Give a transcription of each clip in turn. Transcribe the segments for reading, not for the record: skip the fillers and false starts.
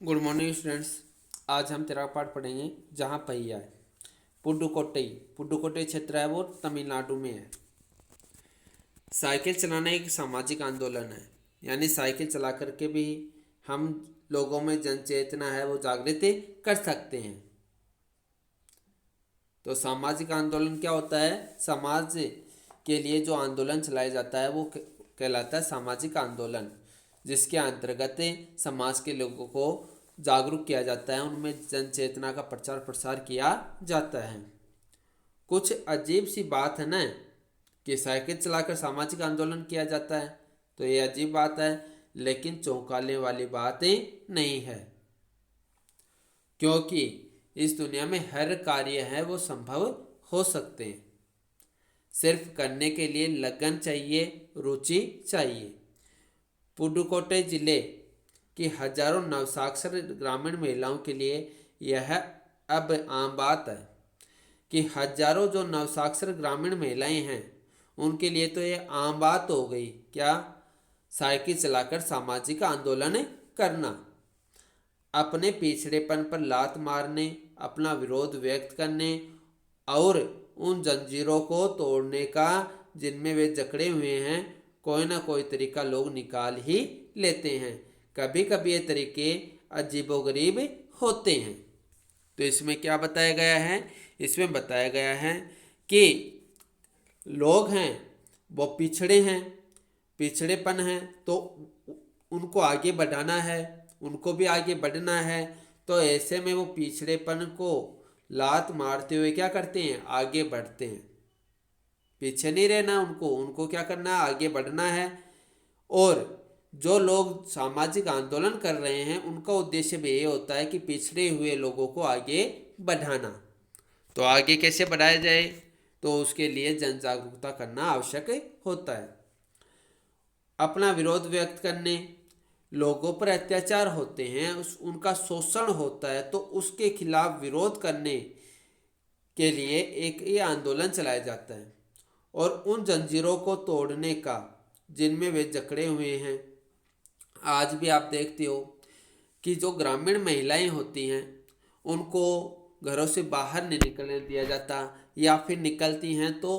Good morning students. आज हम तेरा पाठ पढ़ेंगे जहाँ पहिया है। पुडुकोट्टई पुडुकोट्टई क्षेत्र है वो तमिलनाडु में है। साइकिल चलाना एक सामाजिक आंदोलन है, यानी साइकिल चला करके भी हम लोगों में जन चेतना है वो जागृत कर सकते हैं। तो सामाजिक आंदोलन क्या होता है? समाज के लिए जो आंदोलन चलाया जाता है वो कहलाता है सामाजिक आंदोलन, जिसके अंतर्गत समाज के लोगों को जागरूक किया जाता है, उनमें जन चेतना का प्रचार प्रसार किया जाता है। कुछ अजीब सी बात है ना कि साइकिल चलाकर सामाजिक आंदोलन किया जाता है, तो ये अजीब बात है, लेकिन चौंकाने वाली बातें नहीं है, क्योंकि इस दुनिया में हर कार्य है वो संभव हो सकते हैं। सिर्फ करने के लिए लगन चाहिए, रुचि चाहिए। पुडुकोट्टई जिले की हजारों नवसाक्षर ग्रामीण महिलाओं के लिए यह अब आम बात है कि हजारों जो नवसाक्षर ग्रामीण महिलाएं हैं उनके लिए तो ये आम बात हो गई क्या? साइकिल चलाकर सामाजिक आंदोलन करना, अपने पिछड़ेपन पर लात मारने, अपना विरोध व्यक्त करने और उन जंजीरों को तोड़ने का जिनमें वे जकड़े हुए हैं कोई ना कोई तरीका लोग निकाल ही लेते हैं। कभी कभी ये तरीके अजीबोगरीब होते हैं। तो इसमें क्या बताया गया है? इसमें बताया गया है कि लोग हैं वो पिछड़े हैं, पिछड़ेपन है, तो उनको आगे बढ़ाना है, उनको भी आगे बढ़ना है। तो ऐसे में वो पिछड़ेपन को लात मारते हुए क्या करते हैं? आगे बढ़ते हैं। पीछे नहीं रहना, उनको क्या करना है? आगे बढ़ना है। और जो लोग सामाजिक आंदोलन कर रहे हैं उनका उद्देश्य भी ये होता है कि पिछड़े हुए लोगों को आगे बढ़ाना। तो आगे कैसे बढ़ाया जाए? तो उसके लिए जन जागरूकता करना आवश्यक होता है। अपना विरोध व्यक्त करने, लोगों पर अत्याचार होते हैं, उनका शोषण होता है, तो उसके खिलाफ विरोध करने के लिए एक ये आंदोलन चलाया जाता है और उन जंजीरों को तोड़ने का जिनमें वे जकड़े हुए हैं। आज भी आप देखते हो कि जो ग्रामीण महिलाएं होती हैं उनको घरों से बाहर नहीं निकलने दिया जाता, या फिर निकलती हैं तो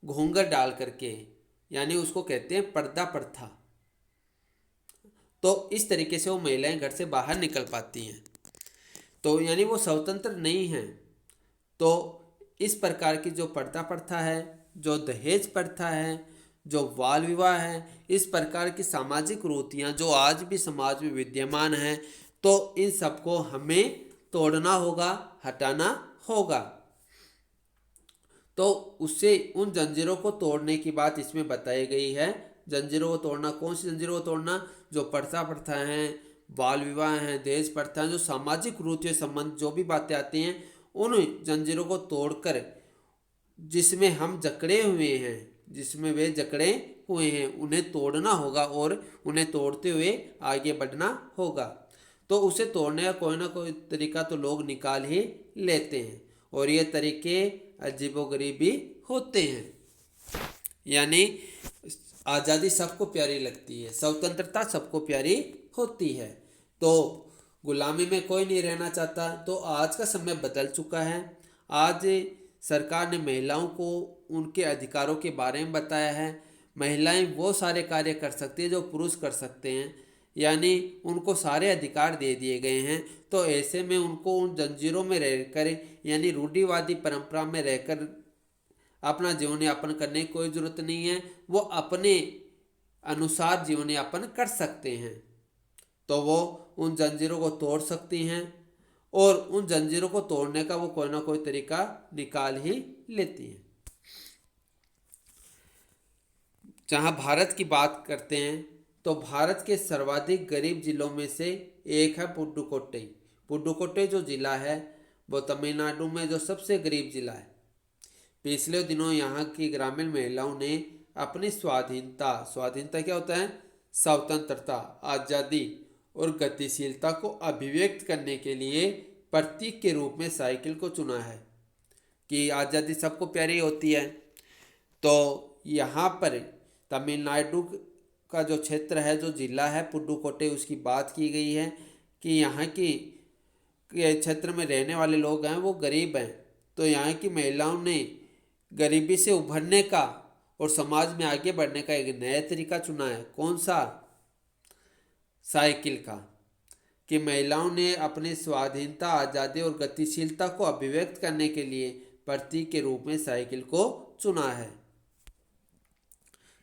घूंघट डाल करके, यानी उसको कहते हैं पर्दा प्रथा। तो इस तरीके से वो महिलाएं घर से बाहर निकल पाती हैं, तो यानी वो स्वतंत्र नहीं हैं। तो इस प्रकार की जो पर्दा प्रथा है, जो दहेज प्रथा है, जो बाल विवाह है, इस प्रकार की सामाजिक कुरीतियाँ जो आज भी समाज में विद्यमान हैं, तो इन सबको हमें तोड़ना होगा, हटाना होगा। तो उससे उन जंजीरों को तोड़ने की बात इसमें बताई गई है। जंजीरों को तोड़ना, कौन सी जंजीरों को तोड़ना? जो प्रथा हैं, बाल विवाह हैं, दहेज प्रथा, जो सामाजिक कुरीतियों संबंध जो भी बातें आती हैं, उन जंजीरों को तोड़कर जिसमें हम जकड़े हुए हैं, जिसमें वे जकड़े हुए हैं, उन्हें तोड़ना होगा और उन्हें तोड़ते हुए आगे बढ़ना होगा। तो उसे तोड़ने का कोई ना कोई तरीका तो लोग निकाल ही लेते हैं, और ये तरीके अजीबोगरीब भी होते हैं। यानी आज़ादी सबको प्यारी लगती है, स्वतंत्रता सबको प्यारी होती है, तो गुलामी में कोई नहीं रहना चाहता। तो आज का समय बदल चुका है। आज सरकार ने महिलाओं को उनके अधिकारों के बारे में बताया है। महिलाएं वो सारे कार्य कर सकती है जो पुरुष कर सकते हैं, यानी उनको सारे अधिकार दे दिए गए हैं। तो ऐसे में उनको उन जंजीरों में रहकर, यानी रूढ़िवादी परंपरा में रहकर अपना जीवन यापन करने की कोई ज़रूरत नहीं है। वो अपने अनुसार जीवन यापन कर सकते हैं, तो वो उन जंजीरों को तोड़ सकती हैं, और उन जंजीरों को तोड़ने का वो कोई ना कोई तरीका निकाल ही लेती हैं। जहाँ भारत की बात करते हैं तो भारत के सर्वाधिक गरीब जिलों में से एक है पुडुकोट्टई। पुडुकोट्टई जो जिला है वो तमिलनाडु में जो सबसे गरीब जिला है। पिछले दिनों यहाँ की ग्रामीण महिलाओं ने अपनी स्वाधीनता, स्वाधीनता क्या होता है? स्वतंत्रता, आज़ादी और गतिशीलता को अभिव्यक्त करने के लिए प्रतीक के रूप में साइकिल को चुना है कि आज़ादी सबको प्यारी होती है। तो यहाँ पर तमिलनाडु का जो क्षेत्र है, जो जिला है पुडुकोट्टई, उसकी बात की गई है कि यहाँ की के क्षेत्र में रहने वाले लोग हैं वो गरीब हैं, तो यहाँ की महिलाओं ने गरीबी से उभरने का और समाज में आगे बढ़ने का एक नया तरीका चुना है। कौन सा? साइकिल का। कि महिलाओं ने अपनी स्वाधीनता, आज़ादी और गतिशीलता को अभिव्यक्त करने के लिए प्रतीक के रूप में साइकिल को चुना है।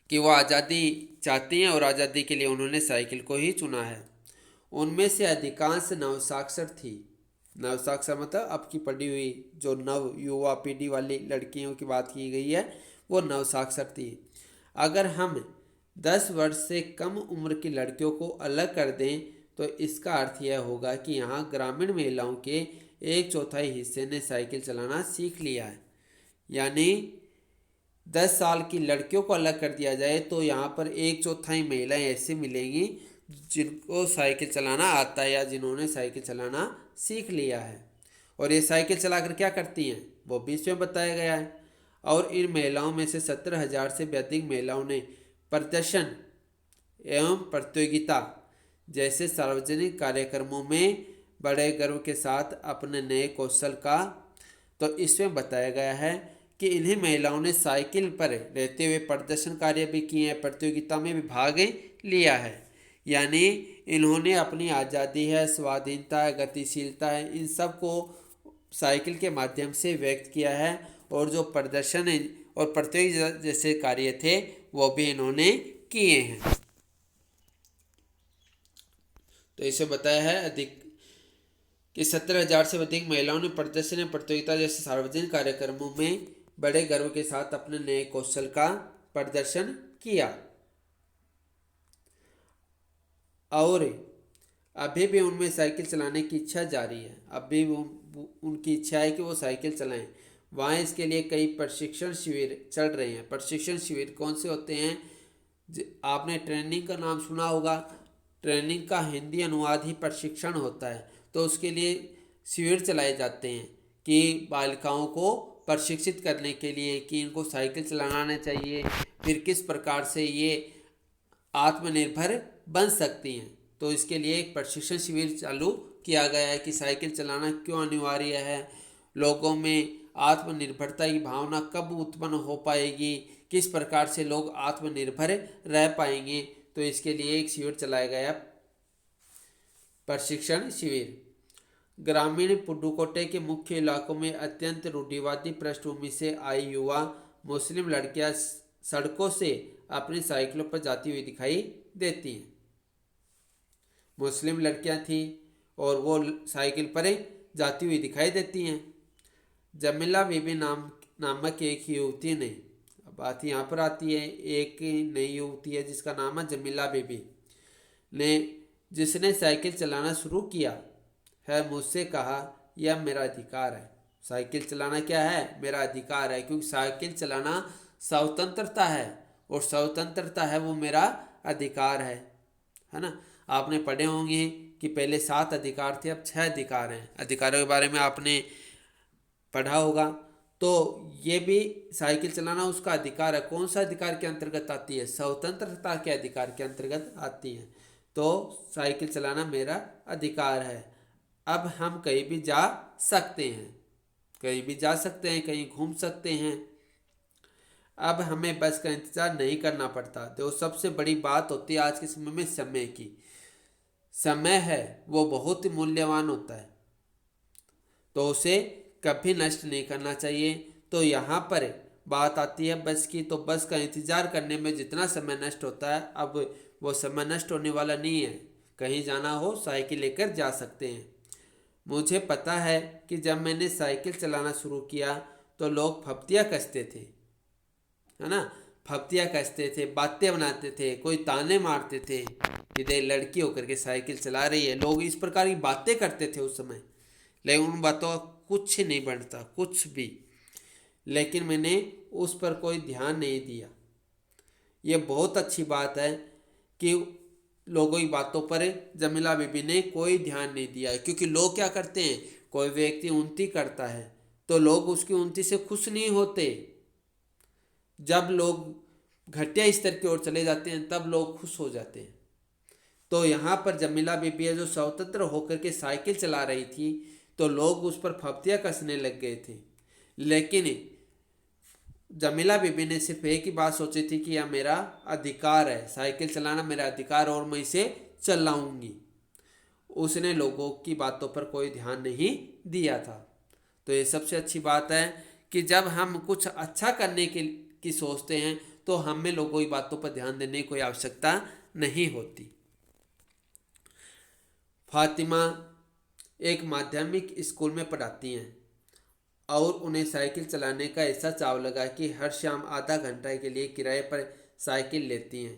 कि वो आज़ादी चाहती हैं और आज़ादी के लिए उन्होंने साइकिल को ही चुना है। उनमें से अधिकांश नवसाक्षर थी। नवसाक्षर मतलब अब की पढ़ी हुई, जो नव युवा पीढ़ी वाली लड़कियों की बात की गई है, वो नवसाक्षर थी। अगर हम 10 वर्ष से कम उम्र की लड़कियों को अलग कर दें तो इसका अर्थ यह होगा कि यहाँ ग्रामीण महिलाओं के 1/4 हिस्से ने साइकिल चलाना सीख लिया है। यानी 10 साल की लड़कियों को अलग कर दिया जाए तो यहाँ पर 1/4 महिलाएं ऐसे मिलेंगी जिनको साइकिल चलाना आता है या जिन्होंने साइकिल चलाना सीख लिया है। और ये साइकिल चलाकर क्या करती हैं वो भी इसमें बताया गया है। और इन महिलाओं में से 17,000 से भी अधिक महिलाओं ने प्रदर्शन एवं प्रतियोगिता जैसे सार्वजनिक कार्यक्रमों में बड़े गर्व के साथ अपने नए कौशल का, तो इसमें बताया गया है कि इन्हीं महिलाओं ने साइकिल पर रहते हुए प्रदर्शन कार्य भी किए हैं, प्रतियोगिता में भी भाग लिया है। यानी इन्होंने अपनी आज़ादी है, स्वाधीनता है, गतिशीलता है, इन सब को साइकिल के माध्यम से व्यक्त किया है। और जो प्रदर्शन और प्रतियोगिता जैसे कार्य थे वो भी इन्होंने किए हैं। तो इसे बताया है अधिक कि 17,000 से अधिक महिलाओं ने प्रदर्शन या प्रतियोगिता जैसे सार्वजनिक कार्यक्रमों में बड़े गर्व के साथ अपने नए कौशल का प्रदर्शन किया। और अभी भी उनमें साइकिल चलाने की इच्छा जारी है। अभी भी उनकी इच्छा है कि वो साइकिल चलाएं। वहाँ इसके लिए कई प्रशिक्षण शिविर चल रहे हैं। प्रशिक्षण शिविर कौन से होते हैं? आपने ट्रेनिंग का नाम सुना होगा। ट्रेनिंग का हिंदी अनुवाद ही प्रशिक्षण होता है। तो उसके लिए शिविर चलाए जाते हैं कि बालिकाओं को प्रशिक्षित करने के लिए कि इनको साइकिल चलाना आना चाहिए, फिर किस प्रकार से ये आत्मनिर्भर बन सकती हैं। तो इसके लिए एक प्रशिक्षण शिविर चालू किया गया है कि साइकिल चलाना क्यों अनिवार्य है, लोगों में आत्मनिर्भरता की भावना कब उत्पन्न हो पाएगी, किस प्रकार से लोग आत्मनिर्भर रह पाएंगे। तो इसके लिए एक शिविर चलाया गया, प्रशिक्षण शिविर। ग्रामीण पुडुकोट्टई के मुख्य इलाकों में अत्यंत रूढ़िवादी पृष्ठभूमि से आई युवा मुस्लिम लड़कियां सड़कों से अपनी साइकिलों पर जाती हुई दिखाई देती हैं। मुस्लिम लड़कियां थी और वो साइकिल पर जाती हुई दिखाई देती हैं। जमीला बीबी नामक एक युवती ने, बात यहाँ पर आती है, एक नई युवती है जिसका नाम है जमीला बीबी ने, जिसने साइकिल चलाना शुरू किया है, मुझसे कहा यह मेरा अधिकार है। साइकिल चलाना क्या है? मेरा अधिकार है, क्योंकि साइकिल चलाना स्वतंत्रता है और स्वतंत्रता है वो मेरा अधिकार है ना। आपने पढ़े होंगे कि पहले 7 अधिकार थे, अब 6 अधिकार हैं। अधिकारों के बारे में आपने पढ़ा होगा। तो ये भी साइकिल चलाना उसका अधिकार है। कौन सा अधिकार के अंतर्गत आती है? स्वतंत्रता के अधिकार के अंतर्गत आती है। तो साइकिल चलाना मेरा अधिकार है। अब हम कहीं भी जा सकते हैं, कहीं भी जा सकते हैं, कहीं घूम सकते हैं। अब हमें बस का इंतज़ार नहीं करना पड़ता। तो सबसे बड़ी बात होती है आज के समय में समय की। समय है वो बहुत ही मूल्यवान होता है, तो उसे कभी नष्ट नहीं करना चाहिए। तो यहाँ पर बात आती है बस की। तो बस का इंतज़ार करने में जितना समय नष्ट होता है, अब वो समय नष्ट होने वाला नहीं है। कहीं जाना हो साइकिल लेकर जा सकते हैं। मुझे पता है कि जब मैंने साइकिल चलाना शुरू किया तो लोग फप्तियाँ कसते थे, है ना, फप्तियाँ कसते थे, बातें बनाते थे, कोई ताने मारते थे कि देख लड़की होकर के साइकिल चला रही है। लोग इस प्रकार की बातें करते थे उस समय, लेकिन उन बातों का कुछ नहीं बनता, कुछ भी। लेकिन मैंने उस पर कोई ध्यान नहीं दिया। ये बहुत अच्छी बात है कि लोगों की बातों पर जमीला बीबी ने कोई ध्यान नहीं दिया, क्योंकि लोग क्या करते हैं, कोई व्यक्ति उन्नति करता है तो लोग उसकी उन्नति से खुश नहीं होते। जब लोग घटिया स्तर की ओर चले जाते हैं तब लोग खुश हो जाते हैं। तो यहाँ पर जमीला बीबी है जो स्वतंत्र होकर के साइकिल चला रही थी, तो लोग उस पर फब्तियाँ कसने लग गए थे। लेकिन जमीला बीबी ने सिर्फ एक ही बात सोची थी कि यह मेरा अधिकार है, साइकिल चलाना मेरा अधिकार और मैं इसे चलाऊंगी। उसने लोगों की बातों पर कोई ध्यान नहीं दिया था। तो ये सबसे अच्छी बात है कि जब हम कुछ अच्छा करने की सोचते हैं तो हमें लोगों की बातों पर ध्यान देने की कोई आवश्यकता नहीं होती। फातिमा एक माध्यमिक स्कूल में पढ़ाती हैं और उन्हें साइकिल चलाने का ऐसा चाव लगा कि हर शाम आधा घंटा के लिए किराए पर साइकिल लेती हैं।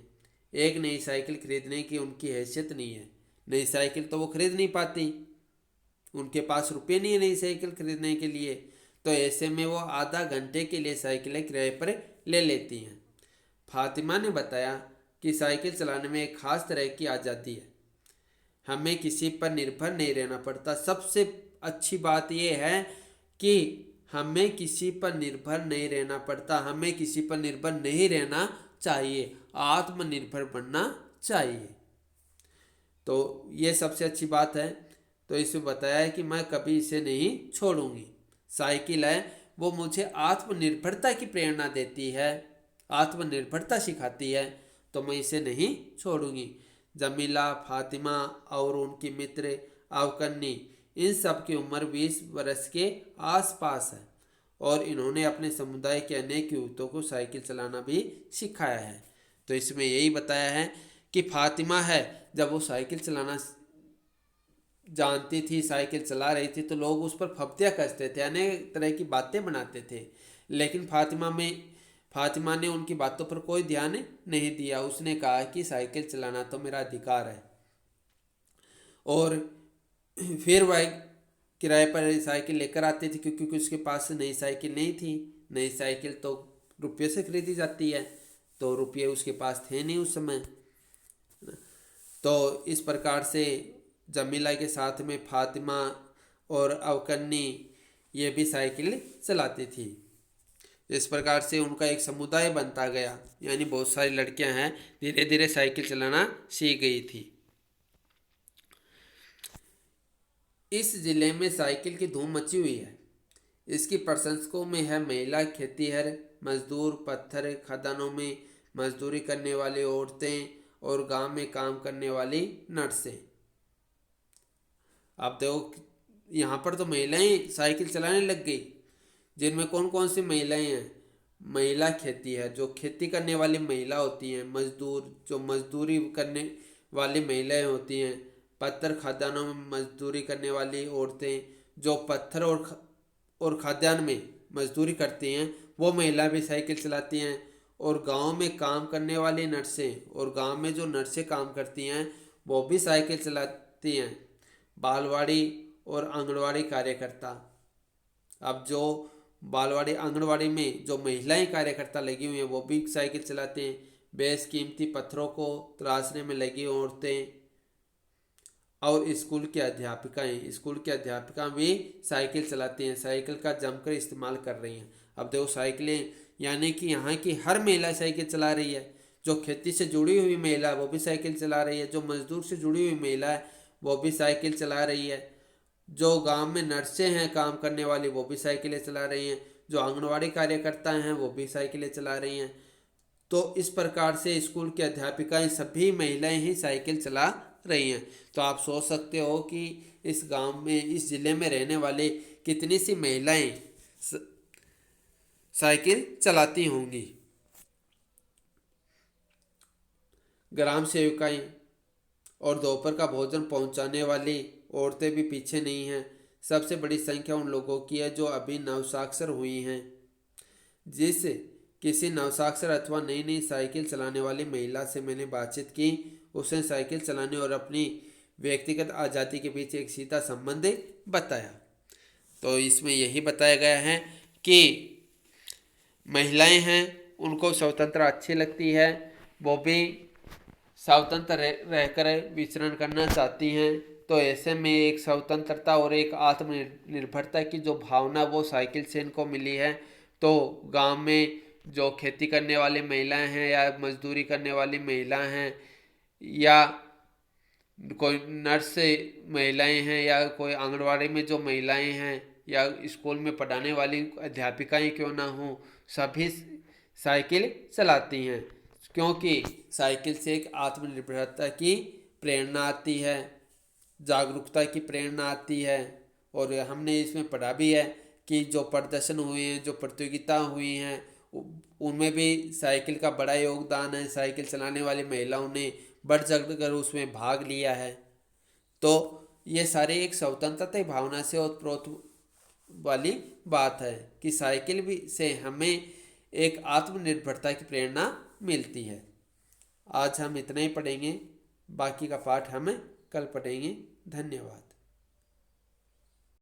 एक नई साइकिल खरीदने की उनकी हैसियत नहीं है, नई साइकिल तो वो खरीद नहीं पाती, उनके पास रुपये नहीं है नई साइकिल खरीदने के लिए। तो ऐसे में वो आधा घंटे के लिए साइकिलें किराए पर ले लेती हैं। फातिमा ने बताया कि साइकिल चलाने में एक खास तरह की आज़ादी है, हमें किसी पर निर्भर नहीं रहना पड़ता। सबसे अच्छी बात यह है कि हमें किसी पर निर्भर नहीं रहना पड़ता, हमें किसी पर निर्भर नहीं रहना चाहिए, आत्मनिर्भर बनना चाहिए। तो ये सबसे अच्छी बात है। तो इसमें बताया है कि मैं कभी इसे नहीं छोड़ूंगी। साइकिल है वो मुझे आत्मनिर्भरता की प्रेरणा देती है, आत्मनिर्भरता सिखाती है, तो मैं इसे नहीं छोड़ूंगी। जमीला, फातिमा और उनकी मित्र अवकन्नी, इन सब की उम्र 20 वर्ष के आसपास है और इन्होंने अपने समुदाय के अनेक युवकों को साइकिल चलाना भी सिखाया है। तो इसमें यही बताया है कि फातिमा है जब वो साइकिल चलाना जानती थी, साइकिल चला रही थी, तो लोग उस पर फब्तियाँ कसते थे, अनेक तरह की बातें बनाते थे। लेकिन फातिमा ने उनकी बातों पर कोई ध्यान नहीं दिया। उसने कहा कि साइकिल चलाना तो मेरा अधिकार है। और फिर वह किराए पर साइकिल लेकर आती थी क्योंकि उसके पास नई साइकिल नहीं थी। नई साइकिल तो रुपये से खरीदी जाती है, तो रुपये उसके पास थे नहीं उस समय। तो इस प्रकार से जमीला के साथ में फातिमा और अवकन्नी ये भी साइकिल चलाती थी। इस प्रकार से उनका एक समुदाय बनता गया, यानी बहुत सारी लड़कियां हैं धीरे धीरे साइकिल चलाना सीख गई थी। इस जिले में साइकिल की धूम मची हुई है। इसकी प्रशंसकों में है महिला खेतीहर मजदूर, पत्थर खदानों में मजदूरी करने वाली औरतें और गांव में काम करने वाली नर्सें। अब देखो यहाँ पर तो महिलाएं साइकिल चलाने लग गई, जिनमें कौन कौन सी महिलाएं हैं। महिला खेती है, जो खेती करने वाली महिला होती हैं। मजदूर, जो मजदूरी करने वाली महिलाएं होती हैं। पत्थर खदानों में मजदूरी करने वाली औरतें, जो पत्थर और खाद्यान्न में मजदूरी करती हैं, वो महिला भी साइकिल चलाती हैं। और गांव में काम करने वाली नर्सें, और गांव में जो नर्सें काम करती हैं वो भी साइकिल चलाती हैं। बालवाड़ी और आंगनवाड़ी कार्यकर्ता, अब जो बालवाड़ी आंगनवाड़ी में जो महिलाएं कार्यकर्ता लगी हुई हैं वो भी साइकिल चलाते हैं। बेशकीमती पत्थरों को तराशने में लगी औरतें और स्कूल की अध्यापिकाएं भी साइकिल चलाती हैं, साइकिल का जमकर इस्तेमाल कर रही हैं। अब देखो साइकिलें, यानी कि यहाँ की हर महिला साइकिल चला रही है। जो खेती से जुड़ी हुई महिला है वो भी साइकिल चला रही है, जो मजदूर से जुड़ी हुई महिला है वो भी साइकिल चला रही है, जो गांव में नर्सें हैं काम करने वाली वो भी साइकिलें चला रही हैं, जो आंगनवाड़ी कार्यकर्ता हैं वो भी साइकिलें चला रही हैं। तो इस प्रकार से स्कूल की अध्यापिकाएं सभी महिलाएं ही साइकिल चला रही हैं। तो आप सोच सकते हो कि इस गांव में, इस जिले में रहने वाले कितनी सी महिलाएं साइकिल चलाती होंगी। ग्राम सेविकाएं और दोपहर का भोजन पहुंचाने वाली औरतें भी पीछे नहीं हैं। सबसे बड़ी संख्या उन लोगों की है जो अभी नवसाक्षर हुई हैं। जिस किसी नवसाक्षर अथवा नई नई साइकिल चलाने वाली महिला से मैंने बातचीत की, उसने साइकिल चलाने और अपनी व्यक्तिगत आज़ादी के बीच एक सीधा संबंध बताया। तो इसमें यही बताया गया है कि महिलाएं हैं उनको स्वतंत्रता अच्छी लगती है, वो भी स्वतंत्र रहकर विचरण करना चाहती हैं। तो ऐसे में एक स्वतंत्रता और एक आत्मनिर्भरता की जो भावना वो साइकिल से इनको मिली है। तो गांव में जो खेती करने वाली महिलाएं हैं या मजदूरी करने वाली महिलाएं हैं या कोई नर्स महिलाएं हैं या कोई आंगनवाड़ी में जो महिलाएं हैं या स्कूल में पढ़ाने वाली अध्यापिकाएं क्यों ना हों, सभी साइकिल चलाती हैं, क्योंकि साइकिल से एक आत्मनिर्भरता की प्रेरणा आती है, जागरूकता की प्रेरणा आती है। और हमने इसमें पढ़ा भी है कि जो प्रदर्शन हुए हैं, जो प्रतियोगिता हुई हैं, उनमें भी साइकिल का बड़ा योगदान है। साइकिल चलाने वाली महिलाओं ने बढ़ चढ़ कर उसमें भाग लिया है। तो ये सारे एक स्वतंत्रता भावना से ओतप्रोत वाली बात है कि साइकिल भी से हमें एक आत्मनिर्भरता की प्रेरणा मिलती है। आज हम इतना ही पढ़ेंगे, बाकी का पाठ हम कल पढ़ेंगे। धन्यवाद।